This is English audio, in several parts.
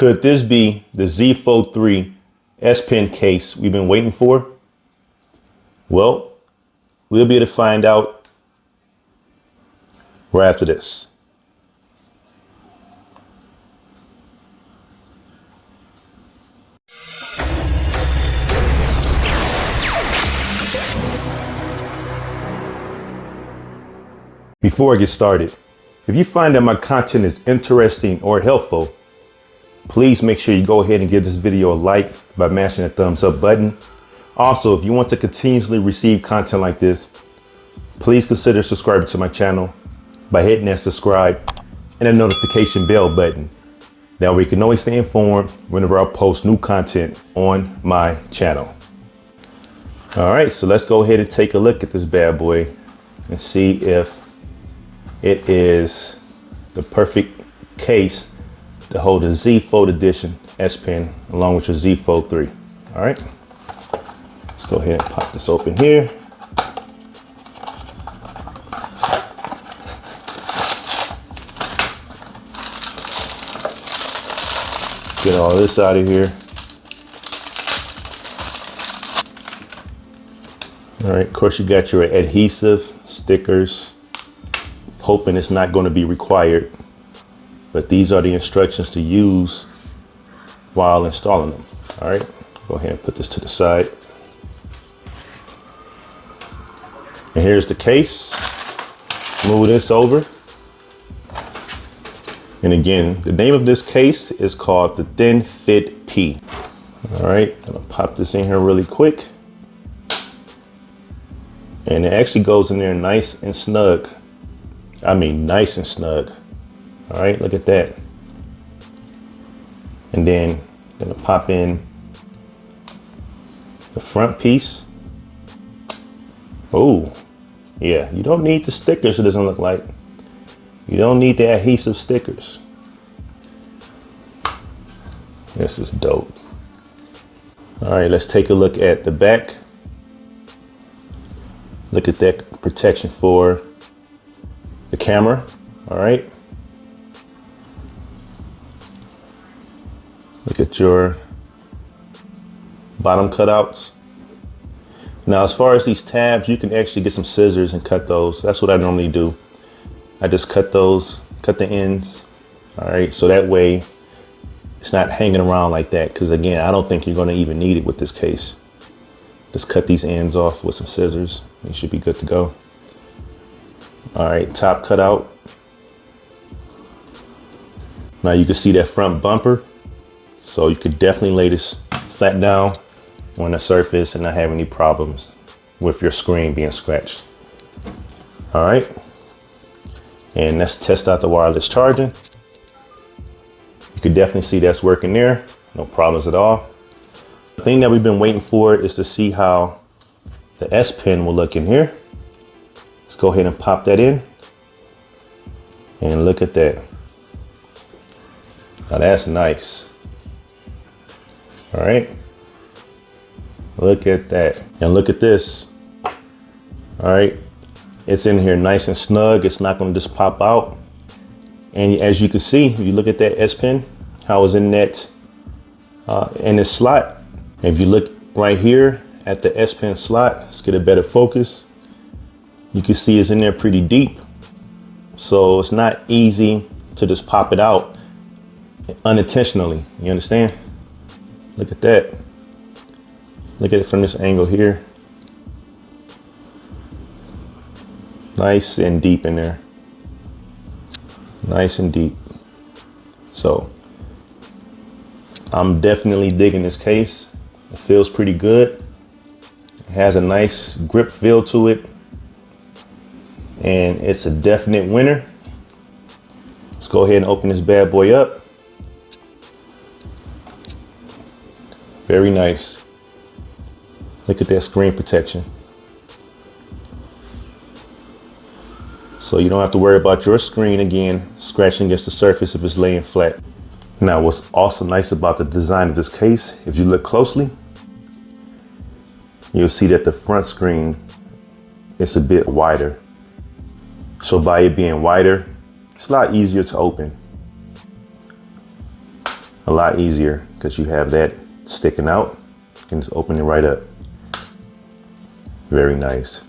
Could this be the Z Fold 3 S Pen case we've been waiting for? Well, we'll be able to find out right after this. Before I get started, if you find that my content is interesting or helpful, please make sure you go ahead and give this video a like by mashing the thumbs up button. Also, if you want to continuously receive content like this, please consider subscribing to my channel by hitting that subscribe and the notification bell button. That way you can always stay informed whenever I post new content on my channel. All right, so let's go ahead and take a look at this bad boy and see if it is the perfect case to hold a Z Fold Edition S Pen along with your Z Fold 3. All right, let's go ahead and pop this open here. Get all this out of here. All right, of course you got your adhesive stickers. Hoping it's not going to be required, but these are the instructions to use while installing them. All right, go ahead and put this to the side. And here's the case. Move this over. And again, the name of this case is called the Thin Fit P. All right, I'm gonna pop this in here really quick. And it actually goes in there nice and snug. I mean, nice and snug. All right, look at that. And then gonna pop in the front piece. Oh, yeah, you don't need the stickers, it doesn't look like. You don't need the adhesive stickers. This is dope. All right, let's take a look at the back. Look at that protection for the camera. All right. Look at your bottom cutouts. Now, as far as these tabs, you can actually get some scissors and cut those. That's what I normally do. I just cut those, cut the ends. All right, so that way it's not hanging around like that. Because again, I don't think you're gonna even need it with this case. Just cut these ends off with some scissors. You should be good to go. All right, top cutout. Now you can see that front bumper. So you could definitely lay this flat down on the surface and not have any problems with your screen being scratched. All right. And let's test out the wireless charging. You can definitely see that's working there. No problems at all. The thing that we've been waiting for is to see how the S Pen will look in here. Let's go ahead and pop that in. And look at that. Now that's nice. All right. Look at that. And look at this. All right. It's in here nice and snug. It's not going to just pop out. And as you can see, if you look at that S Pen, how it's in that, in this slot. And if you look right here at the S Pen slot, let's get a better focus. You can see it's in there pretty deep. So it's not easy to just pop it out unintentionally. You understand? Look at that. Look at it from this angle here. Nice and deep in there. Nice and deep. So I'm definitely digging this case. It feels pretty good. It has a nice grip feel to it. And it's a definite winner. Let's go ahead and open this bad boy up. Very nice. Look at that screen protection. So you don't have to worry about your screen again scratching against the surface if it's laying flat. Now, what's also nice about the design of this case, if you look closely, you'll see that the front screen is a bit wider. So by it being wider, it's a lot easier to open. A lot easier because you have that sticking out. You can just open it right up. Very nice.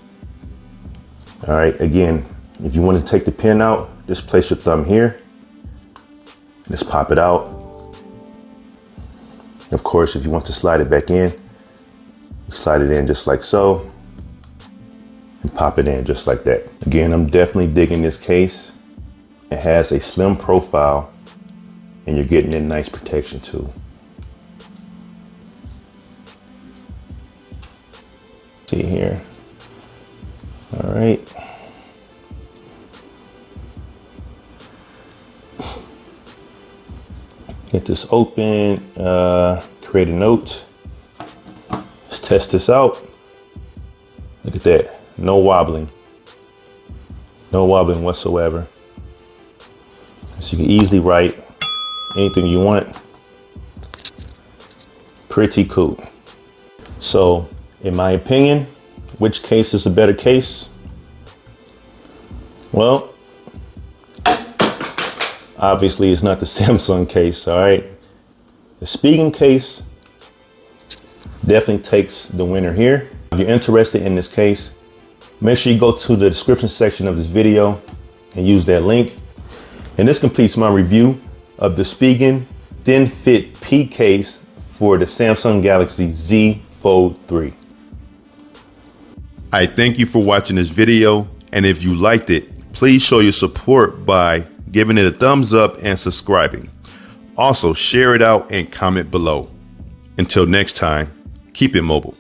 All right, again, if you want to take the pin out, just place your thumb here. Just pop it out. Of course, if you want to slide it back in, you slide it in just like so, and pop it in just like that. Again, I'm definitely digging this case. It has a slim profile, and you're getting that nice protection too. See here. All right. Get this open, create a note. Let's test this out. Look at that, no wobbling. No wobbling whatsoever. So you can easily write anything you want. Pretty cool. So, in my opinion, which case is a better case? Well, obviously it's not the Samsung case, all right? The Spigen case definitely takes the winner here. If you're interested in this case, make sure you go to the description section of this video and use that link. And this completes my review of the Spigen Thin Fit P case for the Samsung Galaxy Z Fold 3. I thank you for watching this video, and if you liked it, please show your support by giving it a thumbs up and subscribing. Also, share it out and comment below. Until next time, keep it mobile.